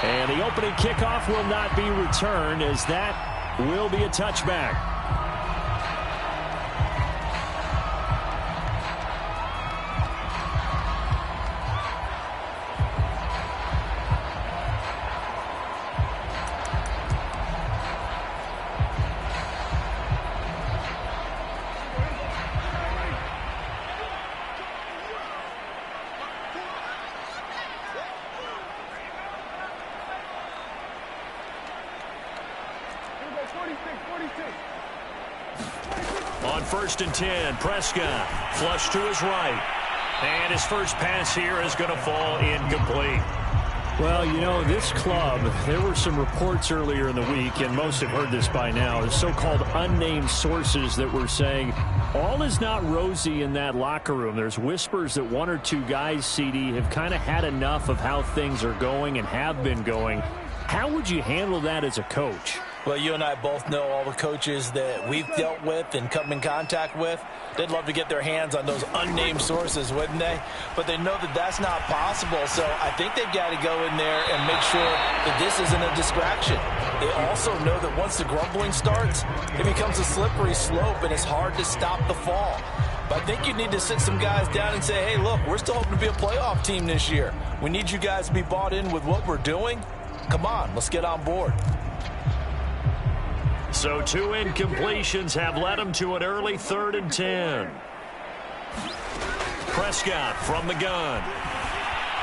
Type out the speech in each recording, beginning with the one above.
And the opening kickoff will not be returned, as that will be a touchback. On 1st and 10, Prescott flush to his right. And his first pass here is going to fall incomplete. Well, you know, this club, there were some reports earlier in the week, and most have heard this by now, the so-called unnamed sources that were saying all is not rosy in that locker room. There's whispers that one or two guys, CD, have kind of had enough of how things are going and have been going. How would you handle that as a coach? Well, you and I both know all the coaches that we've dealt with and come in contact with. They'd love to get their hands on those unnamed sources, wouldn't they? But they know that that's not possible, so I think they've got to go in there and make sure that this isn't a distraction. They also know that once the grumbling starts, it becomes a slippery slope, and it's hard to stop the fall. But I think you need to sit some guys down and say, hey, look, we're still hoping to be a playoff team this year. We need you guys to be bought in with what we're doing. Come on, let's get on board. So 2 incompletions have led him to an early 3rd and 10. Prescott from the gun.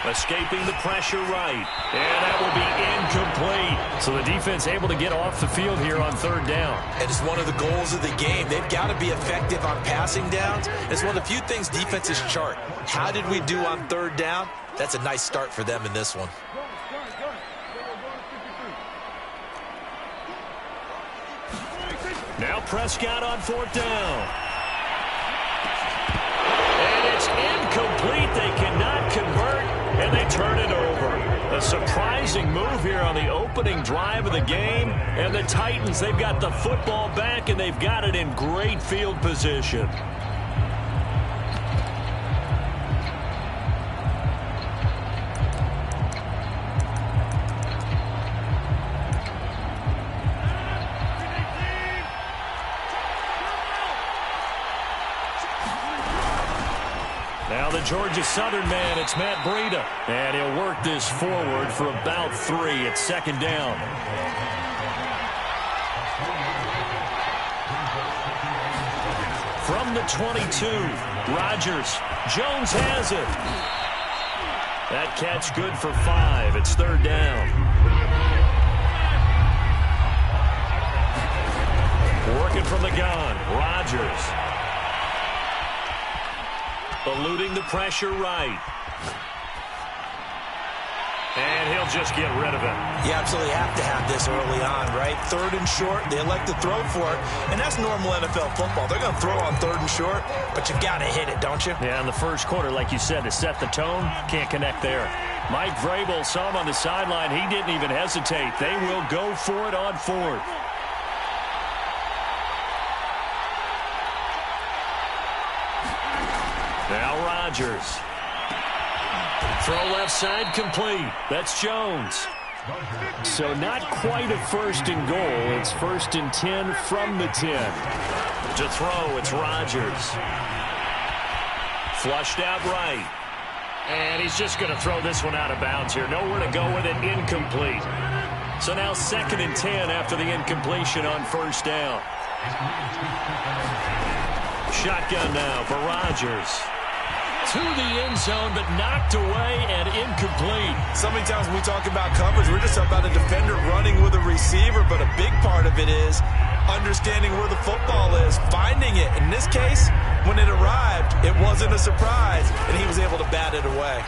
Escaping the pressure right. And that will be incomplete. So the defense able to get off the field here on 3rd down. It is one of the goals of the game. They've got to be effective on passing downs. It's one of the few things defenses chart. How did we do on 3rd down? That's a nice start for them in this one. Now Prescott on 4th down. And it's incomplete. They cannot convert, and they turn it over. A surprising move here on the opening drive of the game. And the Titans, they've got the football back, and they've got it in great field position. Now the Georgia Southern man, it's Matt Breida. And he'll work this forward for about 3. It's 2nd down. From the 22, Rodgers. Jones has it. That catch good for 5. It's 3rd down. Working from the gun, Rodgers. Eluding the pressure right. And he'll just get rid of it. You absolutely have to have this early on, right? 3rd and short, they elect to throw for it, and that's normal NFL football. They're going to throw on 3rd and short, but you got to hit it, don't you? Yeah, in the first quarter, like you said, to set the tone, can't connect there. Mike Vrabel saw him on the sideline. He didn't even hesitate. They will go for it on 4th. Now Rodgers. Throw left side complete. That's Jones. So not quite a 1st and goal. It's 1st and 10 from the 10. To throw, it's Rodgers. Flushed out right. And he's just going to throw this one out of bounds here. Nowhere to go with it. Incomplete. So now 2nd and 10 after the incompletion on 1st down. Shotgun now for Rodgers. To the end zone, but knocked away and incomplete. So many times when we talk about coverage, we're just talking about a defender running with a receiver, but a big part of it is understanding where the football is, finding it. In this case, when it arrived, it wasn't a surprise, and he was able to bat it away.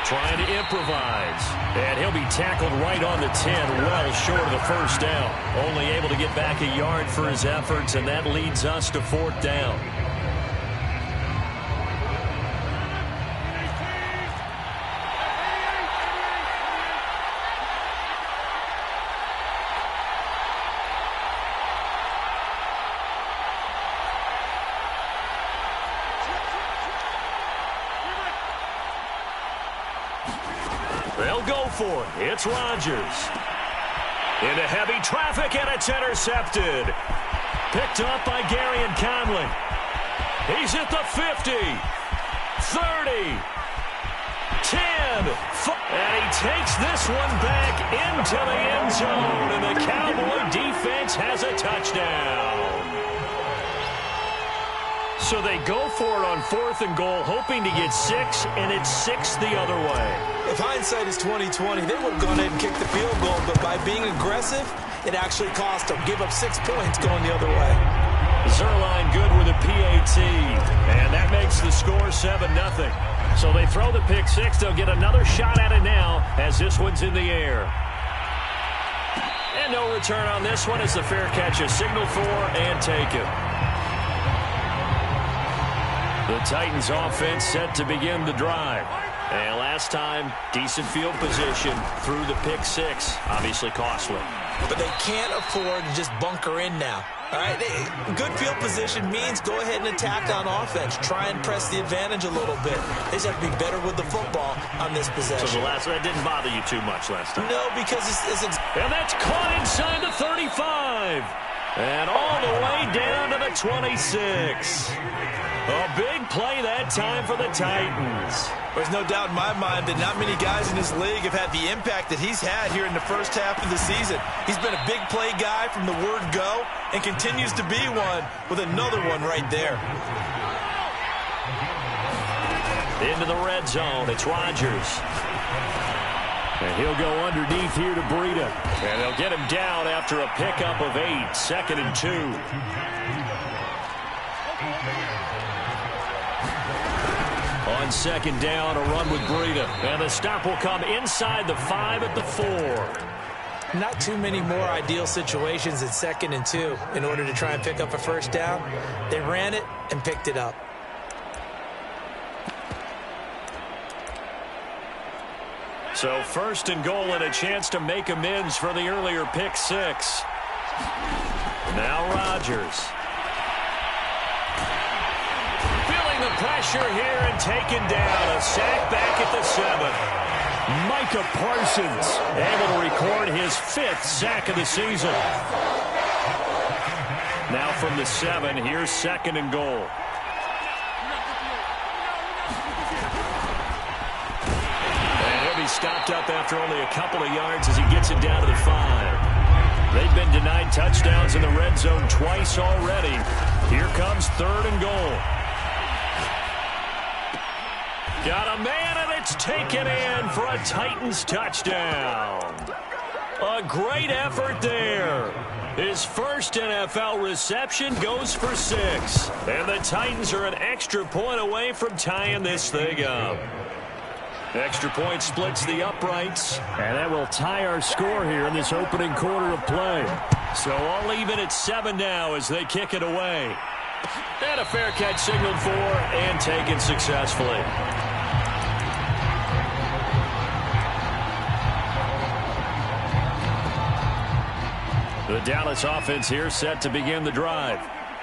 Trying to improvise. And he'll be tackled right on the 10, well short of the 1st down. Only able to get back a yard for his efforts, and that leads us to 4th down. They'll go for it. It's Rodgers. Into heavy traffic, and it's intercepted. Picked up by Gary and Conley. He's at the 50, 30, 10, and he takes this one back into the end zone, and the Cowboy defense has a touchdown. So they go for it on 4th and goal, hoping to get 6, and it's 6 the other way. If hindsight is 20/20, they would have gone ahead and kicked the field goal, but by being aggressive, it actually cost them. Give up 6 points going the other way. Zerline good with a PAT, and that makes the score 7-0. So they throw the pick 6. They'll get another shot at it now as this one's in the air. And no return on this one as the fair catch is signaled for and taken. The Titans offense set to begin the drive. And last time, decent field position through the pick 6. Obviously costly. But they can't afford to just bunker in now. All right, good field position means go ahead and attack on offense. Try and press the advantage a little bit. They just have to be better with the football on this possession. So that didn't bother you too much last time? No, because and that's caught inside the 35. And all the way down to the 26. A big play that time for the Titans. There's no doubt in my mind that not many guys in this league have had the impact that he's had here in the first half of the season. He's been a big play guy from the word go and continues to be one with another one right there. Into the red zone. It's Rodgers. And he'll go underneath here to Breida. And they'll get him down after a pickup of 8. 2nd and 2. On 2nd down, a run with Breida. And the stop will come inside the 5 at the 4. Not too many more ideal situations at 2nd and 2 in order to try and pick up a first down. They ran it and picked it up. So 1st and goal and a chance to make amends for the earlier pick 6. Now Rodgers. Feeling the pressure here and taken down. A sack back at the 7. Micah Parsons able to record his 5th sack of the season. Now from the 7, here's 2nd and goal. Stopped up after only a couple of yards as he gets it down to the 5. They've been denied touchdowns in the red zone twice already. Here comes 3rd and goal. Got a man, and it's taken in for a Titans touchdown. A great effort there. His first NFL reception goes for 6. And the Titans are an extra point away from tying this thing up. Extra point splits the uprights, and that will tie our score here in this opening quarter of play. So all even at 7 now as they kick it away. And a fair catch signaled for and taken successfully. The Dallas offense here set to begin the drive.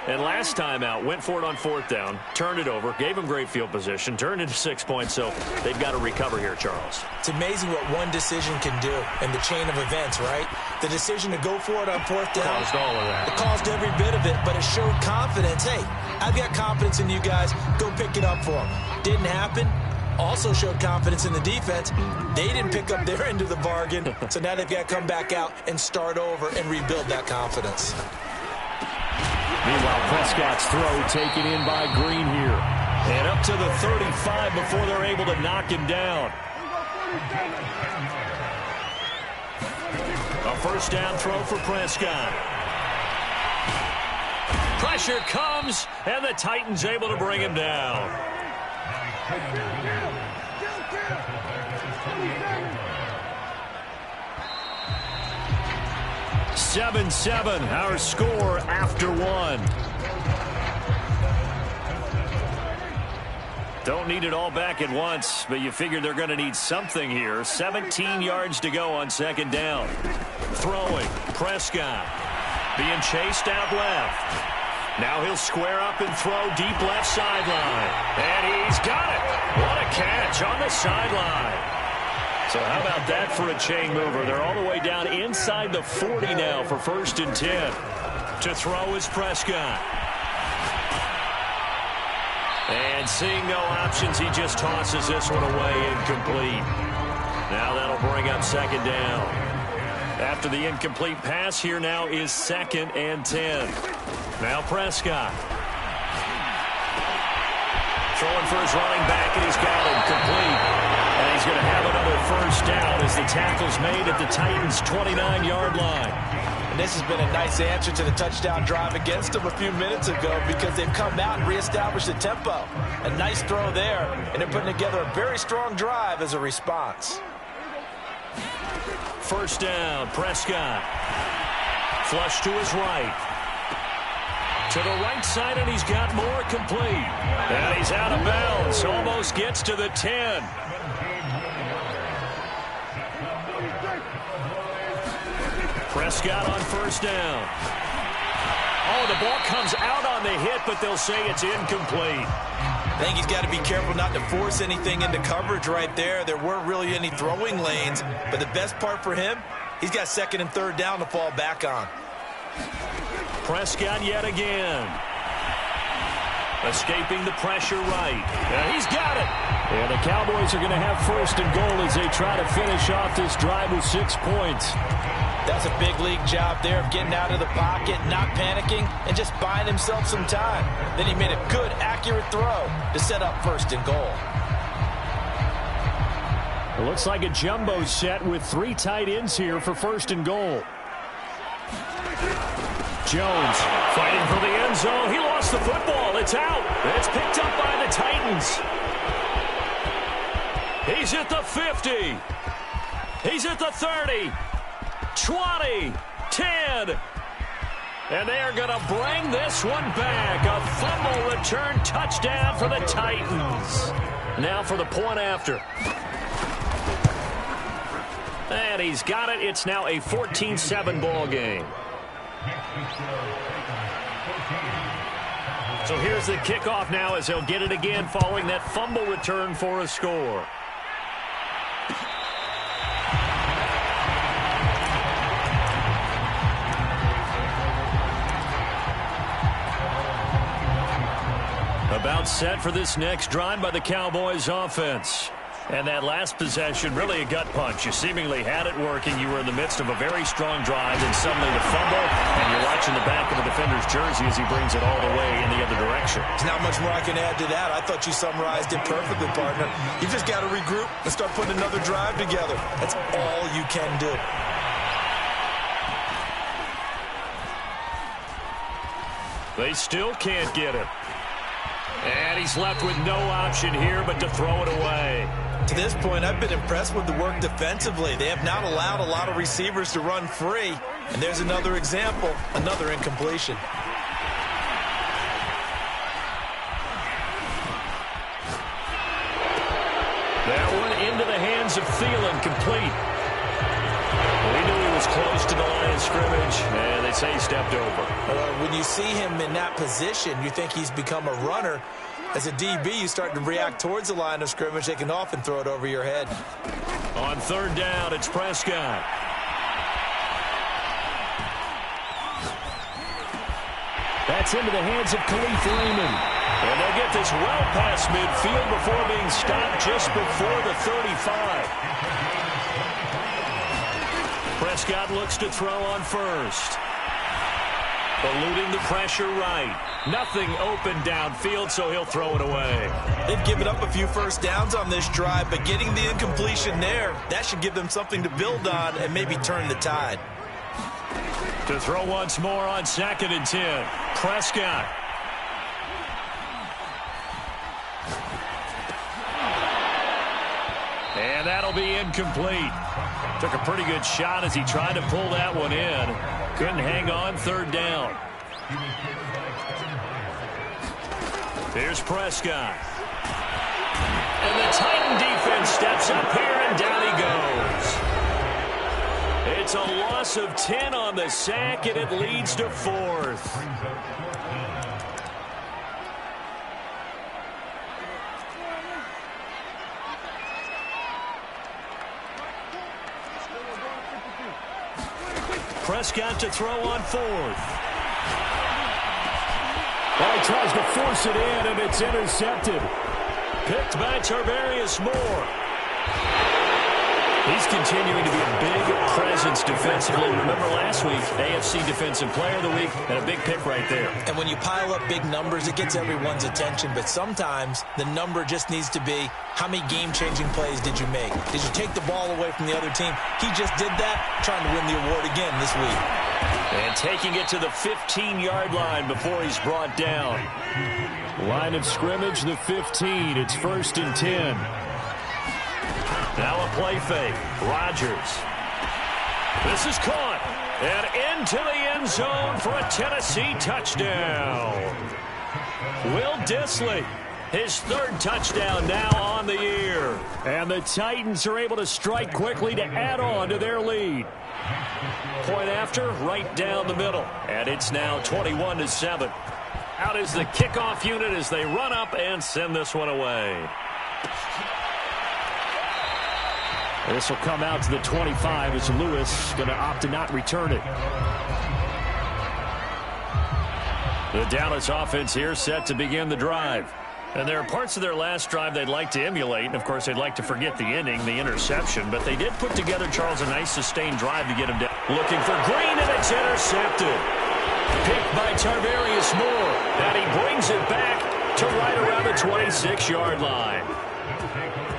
And last time out, went for it on 4th down, turned it over, gave them great field position, turned into 6 points, so they've got to recover here, Charles. It's amazing what one decision can do in the chain of events, right? The decision to go for it on 4th down. Caused all of that. It caused every bit of it, but it showed confidence. Hey, I've got confidence in you guys. Go pick it up for them. Didn't happen. Also showed confidence in the defense. They didn't pick up their end of the bargain, so now they've got to come back out and start over and rebuild that confidence. Meanwhile, Prescott's throw taken in by Green here. And up to the 35 before they're able to knock him down. A first down throw for Prescott. Pressure comes, and the Titans able to bring him down. 7-7, our score after 1. Don't need it all back at once, but you figure they're going to need something here. 17 yards to go on 2nd down. Throwing, Prescott being chased out left. Now he'll square up and throw deep left sideline. And he's got it. What a catch on the sideline. So how about that for a chain mover? They're all the way down inside the 40 now for 1st and 10. To throw is Prescott. And seeing no options, he just tosses this one away, incomplete. Now that'll bring up 2nd down. After the incomplete pass, here now is 2nd and 10. Now Prescott. Throwing for his running back, and he's got him complete. And he's going to have another 1st down as the tackle's made at the Titans' 29-yard line. And this has been a nice answer to the touchdown drive against them a few minutes ago because they've come out and reestablished the tempo. A nice throw there, and they're putting together a very strong drive as a response. 1st down, Prescott. Flush to his right. To the right side, and he's got more complete. And he's out of bounds. Almost gets to the 10. Prescott on 1st down. Oh, the ball comes out on the hit, but they'll say it's incomplete. I think he's got to be careful not to force anything into coverage right there. There weren't really any throwing lanes, but the best part for him, he's got 2nd and 3rd down to fall back on. Prescott yet again. Escaping the pressure right. And he's got it. And the Cowboys are going to have 1st and goal as they try to finish off this drive with 6 points. That's a big league job there of getting out of the pocket, not panicking, and just buying himself some time. Then he made a good, accurate throw to set up 1st and goal. It looks like a jumbo set with 3 tight ends here for 1st and goal. Jones fighting for the end zone. He lost the football. It's out. It's picked up by the Titans. He's at the 50. He's at the 30. 20. 10. And they are going to bring this one back. A fumble return touchdown for the Titans. Now for the point after. And he's got it. It's now a 14-7 ball game. So here's the kickoff now as he'll get it again following that fumble return for a score. About set for this next drive by the Cowboys offense. And that last possession, really a gut punch. You seemingly had it working. You were in the midst of a very strong drive, and suddenly the fumble, and you're watching the back of the defender's jersey as he brings it all the way in the other direction. There's not much more I can add to that. I thought you summarized it perfectly, partner. You just got to regroup and start putting another drive together. That's all you can do. They still can't get him. And he's left with no option here but to throw it away. To this point, I've been impressed with the work defensively. They have not allowed a lot of receivers to run free. And there's another example, another incompletion. That one into the hands of Thielen, complete. We knew he was close to the line of scrimmage, and they say he stepped over. When you see him in that position, you think he's become a runner. As a DB, you start to react towards the line of scrimmage. They can often throw it over your head. On 3rd down, it's Prescott. That's into the hands of Khalif Raymond. And they'll get this well past midfield before being stopped just before the 35. Prescott looks to throw on 1st. Eluding the pressure right. Nothing open downfield, so he'll throw it away. They've given up a few 1st downs on this drive, but getting the incompletion there, that should give them something to build on and maybe turn the tide. To throw once more on 2nd and 10. Prescott. And that'll be incomplete. Took a pretty good shot as he tried to pull that one in. Couldn't hang on. 3rd down. Here's Prescott. And the Titan defense steps up here, and down he goes. It's a loss of 10 on the sack, and it leads to 4th. Prescott to throw on fourth. Well, he tries to force it in, and it's intercepted. Picked by Tarvarius Moore. He's continuing to be a big presence defensively. Remember last week, AFC Defensive Player of the Week, and a big pick right there. And when you pile up big numbers, it gets everyone's attention. But sometimes the number just needs to be, how many game-changing plays did you make? Did you take the ball away from the other team? He just did that, trying to win the award again this week. And taking it to the 15-yard line before he's brought down. Line of scrimmage, the 15. It's 1st and 10. Now a play fake. Rodgers. This is caught. And into the end zone for a Tennessee touchdown. Will Dissly, his 3rd touchdown now on the year. And the Titans are able to strike quickly to add on to their lead. Point after, right down the middle. And it's now 21-7. Out is the kickoff unit as they run up and send this one away. This will come out to the 25 as Lewis going to opt to not return it. The Dallas offense here set to begin the drive. And there are parts of their last drive they'd like to emulate. And, of course, they'd like to forget the inning, the interception. But they did put together, Charles, a nice sustained drive to get him down. Looking for Green, and it's intercepted. Picked by Tarvarius Moore. And he brings it back to right around the 26-yard line.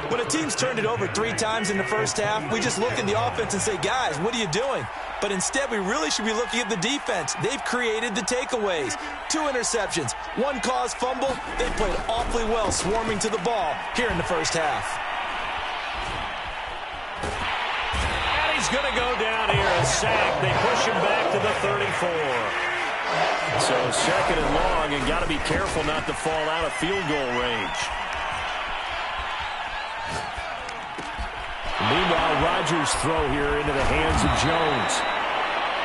When a team's turned it over 3 times in the first half, we just look at the offense and say, guys, what are you doing? But instead, we really should be looking at the defense. They've created the takeaways. 2 interceptions, 1 caused fumble. They played awfully well swarming to the ball here in the first half. And he's going to go down here, a sack. They push him back to the 34. So 2nd and long, and got to be careful not to fall out of field goal range. Meanwhile, Rodgers' throw here into the hands of Jones.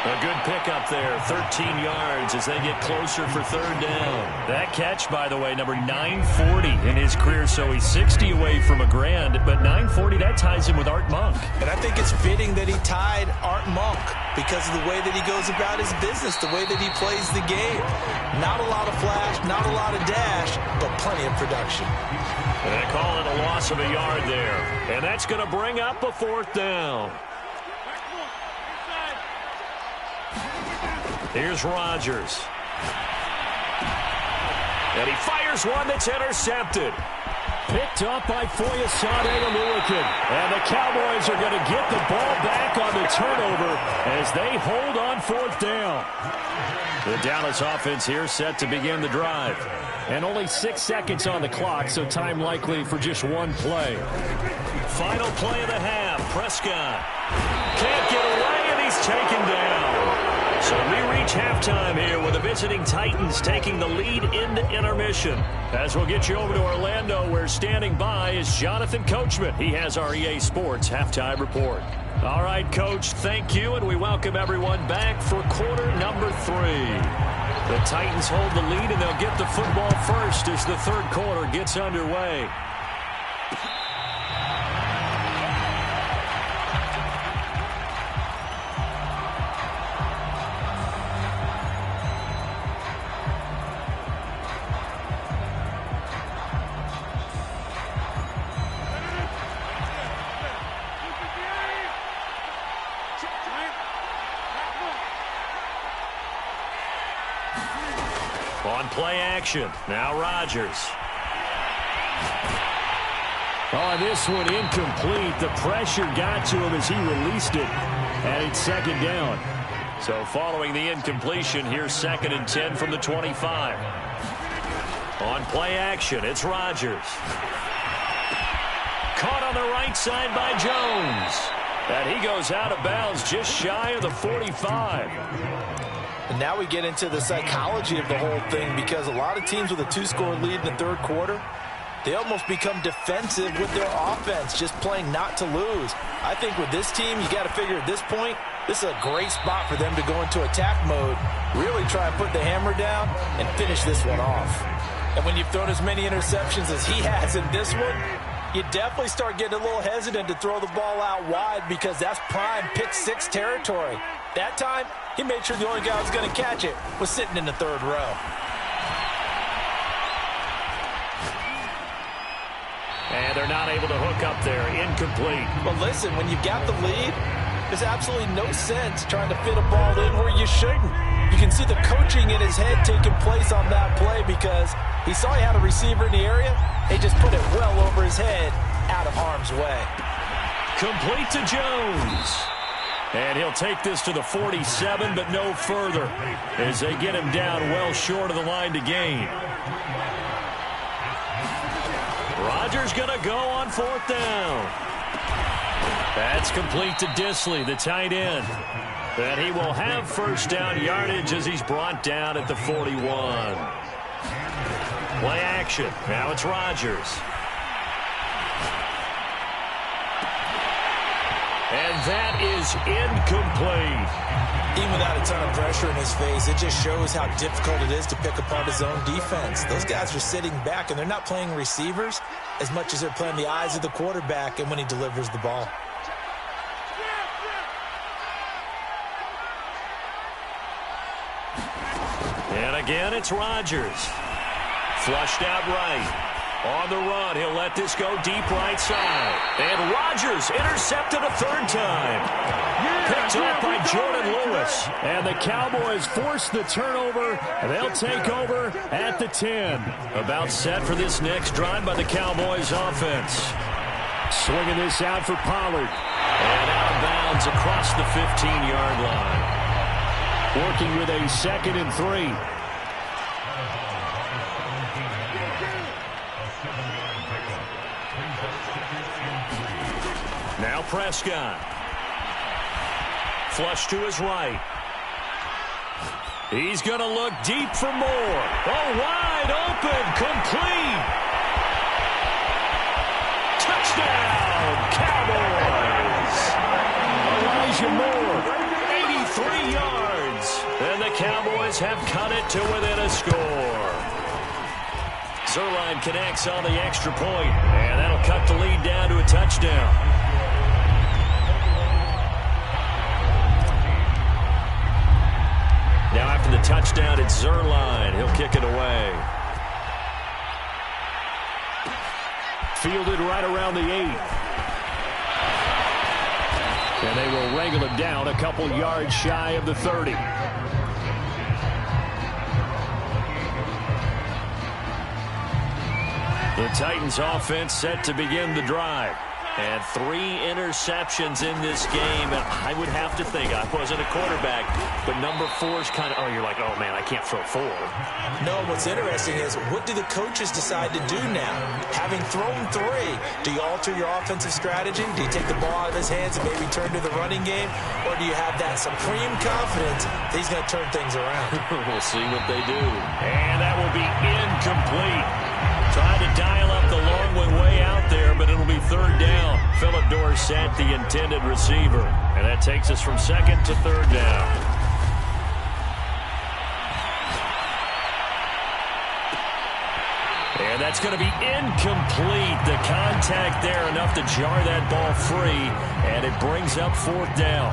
A good pickup there, 13 yards as they get closer for 3rd down. That catch, by the way, number 940 in his career, so he's 60 away from a grand, but 940, that ties him with Art Monk. And I think it's fitting that he tied Art Monk because of the way that he goes about his business, the way that he plays the game. Not a lot of flash, not a lot of dash, but plenty of production. And they call it a loss of a yard there. And that's going to bring up a 4th down. Here's Rodgers. And he fires one that's intercepted. Picked up by Foyesade Oluokun. And the Cowboys are going to get the ball back on the turnover as they hold on 4th down. The Dallas offense here set to begin the drive. And only 6 seconds on the clock, so time likely for just 1 play. Final play of the half. Prescott can't get away, and he's taken down. So we reach halftime here with the visiting Titans taking the lead into intermission. As we'll get you over to Orlando, where standing by is Jonathan Coachman. He has our EA Sports Halftime Report. All right, Coach, thank you, and we welcome everyone back for quarter number 3. The Titans hold the lead, and they'll get the football first as the 3rd quarter gets underway. On play action, now Rodgers. Oh, this one incomplete. The pressure got to him as he released it. And it's 2nd down. So following the incompletion, here's 2nd and 10 from the 25. On play action, it's Rodgers. Caught on the right side by Jones. And he goes out of bounds just shy of the 45. And now we get into the psychology of the whole thing, because a lot of teams with a 2-score lead in the 3rd quarter, they almost become defensive with their offense, just playing not to lose. I think with this team, you got to figure at this point, this is a great spot for them to go into attack mode, really try and put the hammer down and finish this one off. And when you've thrown as many interceptions as he has in this one, you definitely start getting a little hesitant to throw the ball out wide, because that's prime pick 6 territory. That time, he made sure the only guy who was going to catch it was sitting in the third row. And they're not able to hook up there. Incomplete. Well, listen, when you've got the lead, there's absolutely no sense trying to fit a ball in where you shouldn't. You can see the coaching in his head taking place on that play because he saw he had a receiver in the area. He just put it well over his head, out of harm's way. Complete to Jones. And he'll take this to the 47, but no further as they get him down well short of the line to gain. Rodgers going to go on fourth down. That's complete to Disley, the tight end. And he will have first down yardage as he's brought down at the 41. Play action. Now it's Rodgers. And that is incomplete. Even without a ton of pressure in his face, it just shows how difficult it is to pick apart his own defense. Those guys are sitting back, and they're not playing receivers as much as they're playing the eyes of the quarterback and when he delivers the ball. And again, it's Rodgers. Flushed out right. On the run, he'll let this go deep right side. And Rodgers intercepted a third time. Picked up by Jordan Lewis. And the Cowboys force the turnover. They'll take over at the 10. About set for this next drive by the Cowboys offense. Swinging this out for Pollard. And out of bounds across the 15-yard line. Working with a 2nd and 3. Now Prescott. Flush to his right. He's going to look deep for more. Oh, wide open. Complete. Touchdown, Cowboys. Elijah Moore. 83 yards. And the Cowboys have cut it to within a score. Zuerlein connects on the extra point, and that'll cut the lead down to a touchdown. Now after the touchdown, it's Zuerlein. He'll kick it away. Fielded right around the 8. And they will wrangle him down a couple yards shy of the 30. The Titans offense set to begin the drive. And 3 interceptions in this game. And I would have to think, I wasn't a quarterback, but number 4's kind of, oh, you're like, oh, man, I can't throw 4. No, what's interesting is, what do the coaches decide to do now? Having thrown 3, do you alter your offensive strategy? Do you take the ball out of his hands and maybe turn to the running game? Or do you have that supreme confidence that he's going to turn things around? We'll see what they do. And that will be incomplete. Trying to dial up the long one way out there, but it'll be third down. Philip Dorsett, the intended receiver. And that takes us from 2nd to 3rd down. And that's going to be incomplete. The contact there enough to jar that ball free, and it brings up 4th down.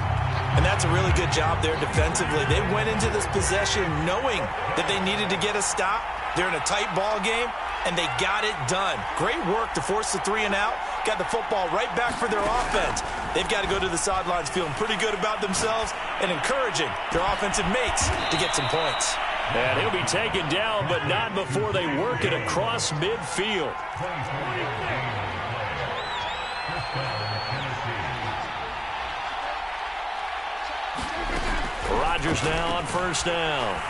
And that's a really good job there defensively. They went into this possession knowing that they needed to get a stop. They're in a tight ball game, and they got it done. Great work to force the 3 and out. Got the football right back for their offense. They've got to go to the sidelines feeling pretty good about themselves and encouraging their offensive mates to get some points. And he'll be taken down, but not before they work it across midfield. Rodgers now on first down.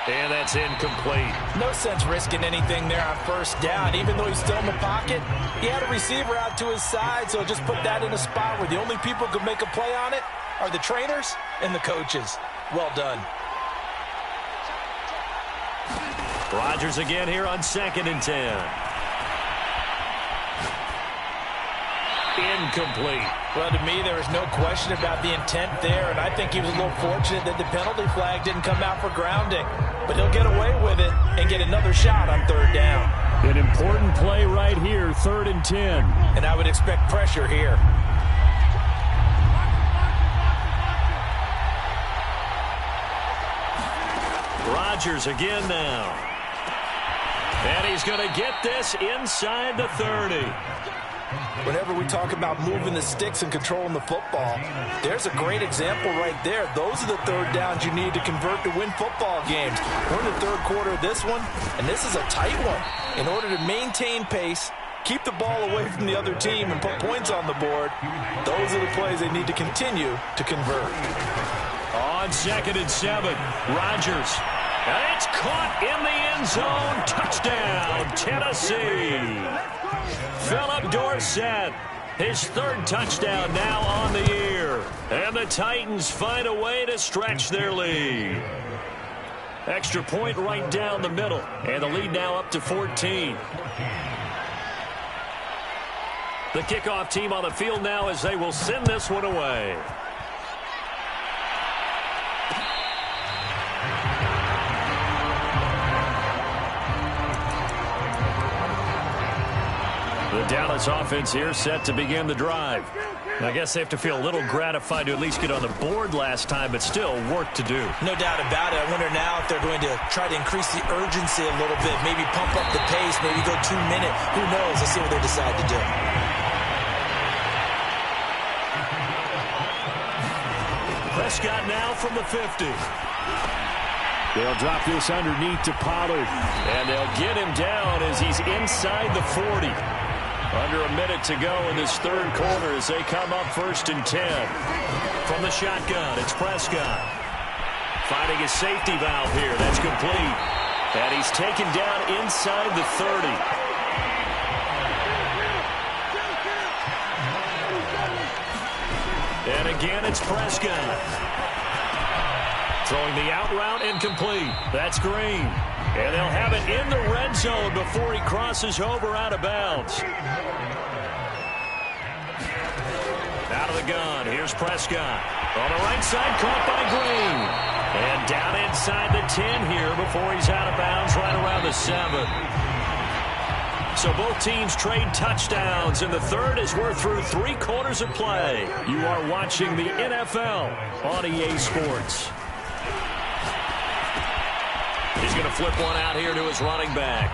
And that's incomplete. No sense risking anything there on first down. Even though he's still in the pocket, he had a receiver out to his side, so just put that in a spot where the only people who can make a play on it are the trainers and the coaches. Well done. Rodgers again here on 2nd and 10. Incomplete. Well, to me, there is no question about the intent there, and I think he was a little fortunate that the penalty flag didn't come out for grounding. But he'll get away with it and get another shot on 3rd down. An important play right here, 3rd and 10. And I would expect pressure here. Rodgers again now. And he's going to get this inside the 30. Whenever we talk about moving the sticks and controlling the football, there's a great example right there. Those are the third downs you need to convert to win football games. We're in the third quarter of this one, and this is a tight one. In order to maintain pace, keep the ball away from the other team, and put points on the board, those are the plays they need to continue to convert. On 2nd and 7, Rodgers. And it's caught in the end zone. Touchdown, Tennessee. Philip Dorsett, his 3rd touchdown now on the year. And the Titans find a way to stretch their lead. Extra point right down the middle. And the lead now up to 14. The kickoff team on the field now as they will send this one away. The Dallas offense here set to begin the drive. I guess they have to feel a little gratified to at least get on the board last time, but still work to do. No doubt about it. I wonder now if they're going to try to increase the urgency a little bit, maybe pump up the pace, maybe go 2-minute. Who knows? Let's see what they decide to do. Prescott now from the 50. They'll drop this underneath to Pollard. And they'll get him down as he's inside the 40. Under a minute to go in this third quarter as they come up 1st and 10. From the shotgun, it's Prescott. Finding his safety valve here. That's complete. And he's taken down inside the 30. And again, it's Prescott. Throwing the out route incomplete. That's Green. And they'll have it in the red zone before he crosses over out of bounds. Out of the gun. Here's Prescott. On the right side, caught by Green. And down inside the 10 here before he's out of bounds right around the 7. So both teams trade touchdowns in the third as we're through 3 quarters of play. You are watching the NFL on EA Sports. He's going to flip one out here to his running back.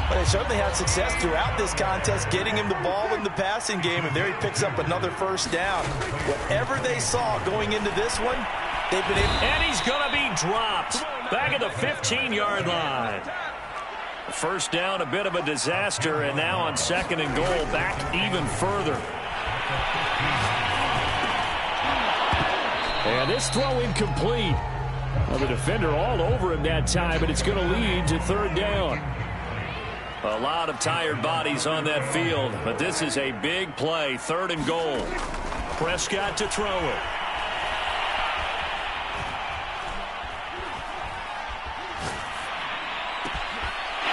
But they certainly had success throughout this contest, getting him the ball in the passing game, and there he picks up another 1st down. Whatever they saw going into this one, they've been able... And he's going to be dropped back at the 15-yard line. 1st down, a bit of a disaster, and now on 2nd and goal, back even further. And this throw incomplete. Well, the defender all over him that time, but it's going to lead to 3rd down. A lot of tired bodies on that field, but this is a big play. 3rd and goal. Prescott to throw it.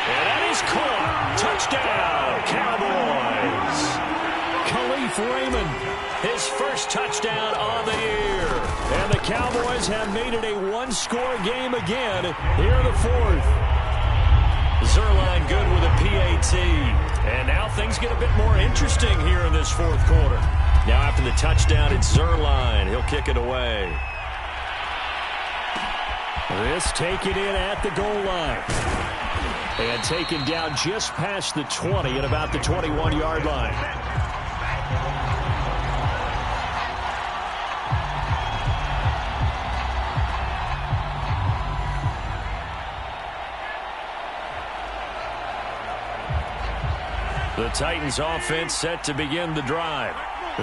And that is caught. Touchdown, Cowboys. Khalif Raymond, his 1st touchdown on the year. And the Cowboys have made it a 1-score game again here in the 4th. Zerline good with a PAT. And now things get a bit more interesting here in this 4th quarter. Now after the touchdown, it's Zerline. He'll kick it away. This taken in at the goal line. And taken down just past the 20 at about the 21-yard line. The Titans offense set to begin the drive.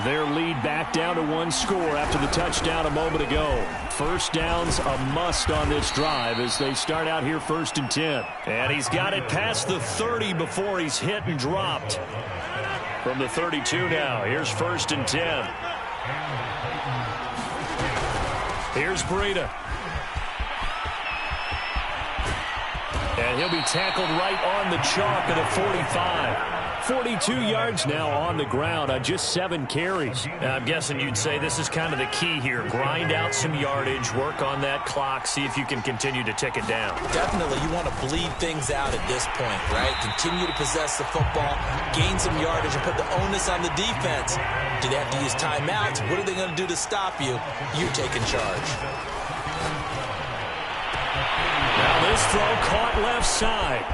Their lead back down to 1 score after the touchdown a moment ago. 1st down's a must on this drive as they start out here 1st and 10. And he's got it past the 30 before he's hit and dropped. From the 32 now, here's 1st and 10. Here's Breida. And he'll be tackled right on the chalk at a 45. 42 yards now on the ground on just 7 carries. Now, I'm guessing you'd say this is kind of the key here. Grind out some yardage, work on that clock, see if you can continue to tick it down. Definitely, you want to bleed things out at this point, right? Continue to possess the football, gain some yardage, and put the onus on the defense. Do they have to use timeouts? What are they going to do to stop you? You're taking charge. throw caught left side.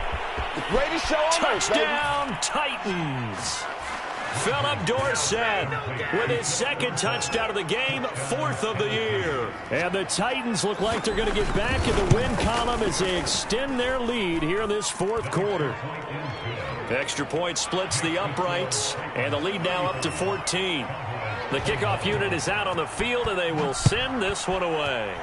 Ready to show 'em, Touchdown, Titans. Philip Dorsett with his second touchdown of the game, 4th of the year. And the Titans look like they're going to get back in the win column as they extend their lead here in this 4th quarter. Extra point splits the uprights, and the lead now up to 14. The kickoff unit is out on the field, and they will send this one away.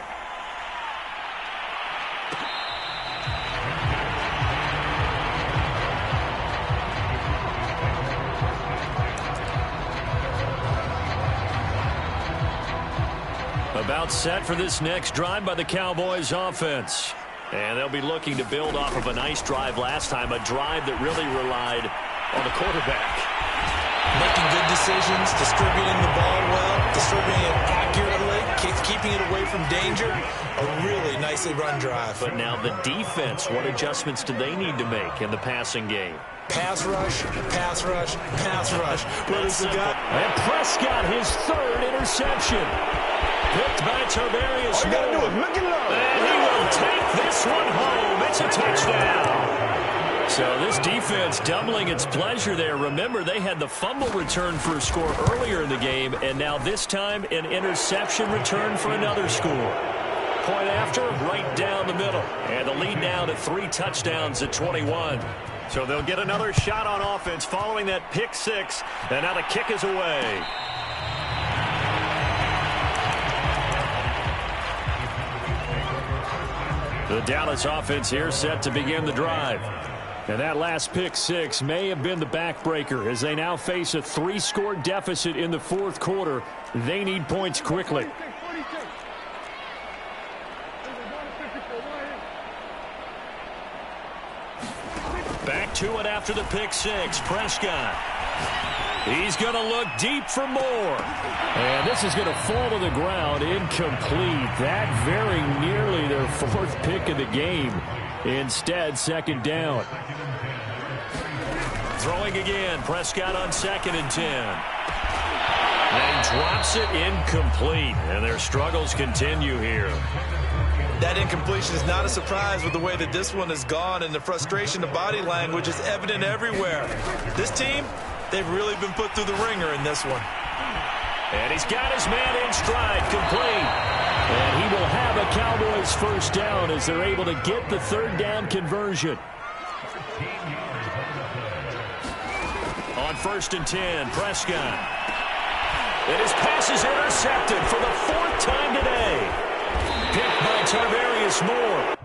About set for this next drive by the Cowboys offense. And they'll be looking to build off of a nice drive last time, a drive that really relied on the quarterback. Making good decisions, distributing the ball well, distributing it accurately, keeping it away from danger. A really nicely run drive. But now the defense, what adjustments do they need to make in the passing game? Pass rush, pass rush, pass rush. And Prescott, his 3rd interception. Picked by Tarvarius Moore. And he will take this one home. It's a touchdown. So this defense doubling its pleasure there. Remember, they had the fumble return for a score earlier in the game, and now this time an interception return for another score. Point after, right down the middle. And the lead now to 3 touchdowns at 21. So they'll get another shot on offense following that pick 6, and now the kick is away. The Dallas offense here set to begin the drive. And that last pick 6 may have been the backbreaker as they now face a 3-score deficit in the 4th quarter. They need points quickly. Back to it after the pick 6. Prescott. He's going to look deep for more. And this is going to fall to the ground incomplete. That very nearly their 4th pick of the game. Instead, 2nd down. Throwing again. Prescott on 2nd and 10. And drops it incomplete. And their struggles continue here. That incompletion is not a surprise with the way that this one has gone, and the frustration, the body language is evident everywhere. This team, they've really been put through the ringer in this one. And he's got his man in stride, complete. And he will have a Cowboys 1st down as they're able to get the 3rd down conversion. On 1st and 10, Prescott. And his pass is intercepted for the 4th time today. Picked by Tarvarius Moore.